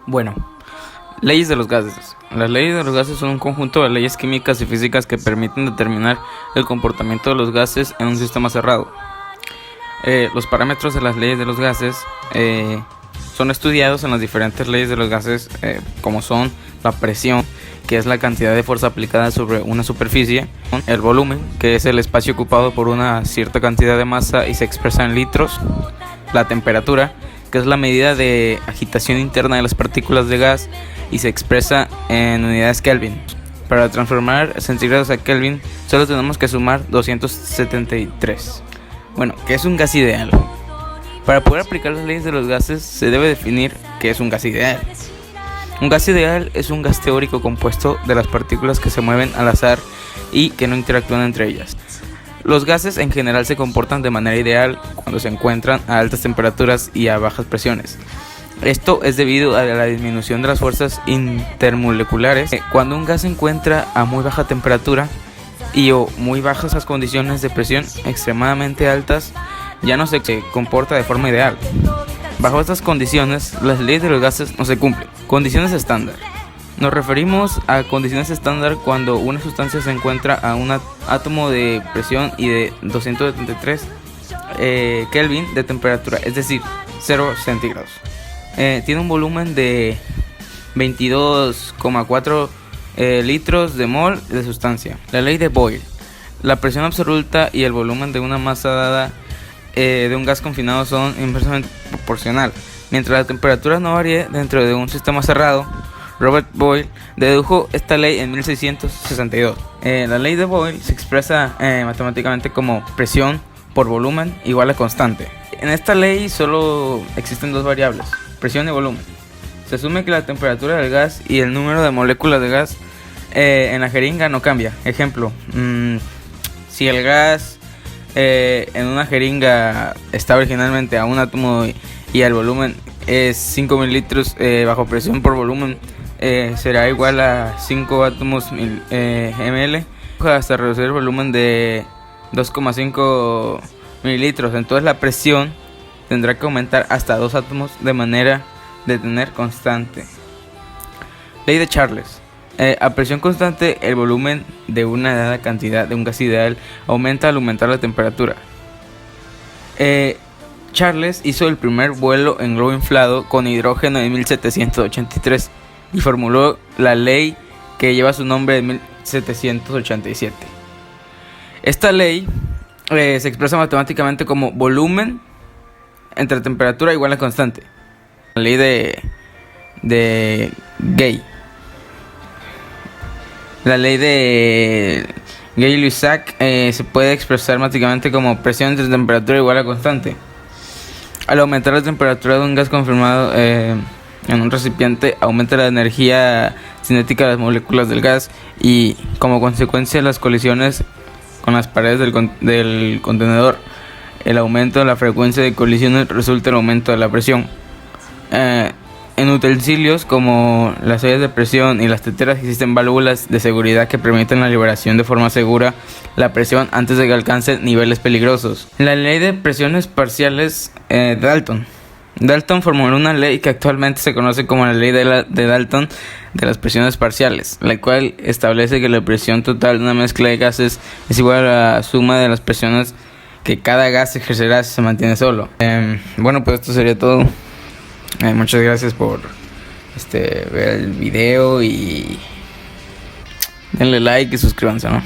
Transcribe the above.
Bueno, leyes de los gases. Las leyes de los gases son un conjunto de leyes químicas y físicas que permiten determinar el comportamiento de los gases en un sistema cerrado. Los parámetros de las leyes de los gases son estudiados en las diferentes leyes de los gases, como son la presión, que es la cantidad de fuerza aplicada sobre una superficie; el volumen, que es el espacio ocupado por una cierta cantidad de masa y se expresa en litros; la temperatura, que es la medida de agitación interna de las partículas de gas y se expresa en unidades Kelvin. Para transformar centígrados a Kelvin solo tenemos que sumar 273. Bueno, ¿qué es un gas ideal? Para poder aplicar las leyes de los gases se debe definir qué es un gas ideal. Un gas ideal es un gas teórico compuesto de las partículas que se mueven al azar y que no interactúan entre ellas. Los gases en general se comportan de manera ideal cuando se encuentran a altas temperaturas y a bajas presiones. Esto es debido a la disminución de las fuerzas intermoleculares. Cuando un gas se encuentra a muy baja temperatura y o muy bajas las condiciones de presión extremadamente altas, ya no se comporta de forma ideal. Bajo estas condiciones, las leyes de los gases no se cumplen. Condiciones estándar. Nos referimos a condiciones estándar cuando una sustancia se encuentra a un átomo de presión y de 273 Kelvin de temperatura, es decir, 0 centígrados. Tiene un volumen de 22,4 litros de mol de sustancia. La ley de Boyle. La presión absoluta y el volumen de una masa dada de un gas confinado son inversamente proporcional. Mientras la temperatura no varíe dentro de un sistema cerrado, Robert Boyle dedujo esta ley en 1662. La ley de Boyle se expresa matemáticamente como presión por volumen igual a constante. En esta ley solo existen dos variables, presión y volumen. Se asume que la temperatura del gas y el número de moléculas de gas en la jeringa no cambia. Ejemplo, si el gas en una jeringa está originalmente a un átomo y el volumen es 5 mililitros bajo presión por volumen, será igual a 5 átomos ml hasta reducir el volumen de 2,5 mililitros. Entonces la presión tendrá que aumentar hasta 2 átomos de manera de tener constante. Ley de Charles. A presión constante, el volumen de una dada cantidad de un gas ideal aumenta al aumentar la temperatura. Charles hizo el primer vuelo en globo inflado con hidrógeno en 1783 y formuló la ley que lleva su nombre en 1787. Esta ley se expresa matemáticamente como volumen entre temperatura igual a constante. La ley de Gay. La ley de Gay-Lussac se puede expresar matemáticamente como presión entre temperatura igual a constante. Al aumentar la temperatura de un gas confirmado en un recipiente, aumenta la energía cinética de las moléculas del gas y, como consecuencia, las colisiones con las paredes del contenedor. El aumento de la frecuencia de colisiones resulta en el aumento de la presión. En utensilios como las ollas de presión y las teteras existen válvulas de seguridad que permiten la liberación de forma segura la presión antes de que alcance niveles peligrosos. La ley de presiones parciales de Dalton. Dalton formuló una ley que actualmente se conoce como la ley de Dalton de las presiones parciales, la cual establece que la presión total de una mezcla de gases es igual a la suma de las presiones que cada gas ejercerá si se mantiene solo. Bueno, pues esto sería todo. Muchas gracias por ver el video y denle like y suscríbanse, ¿no?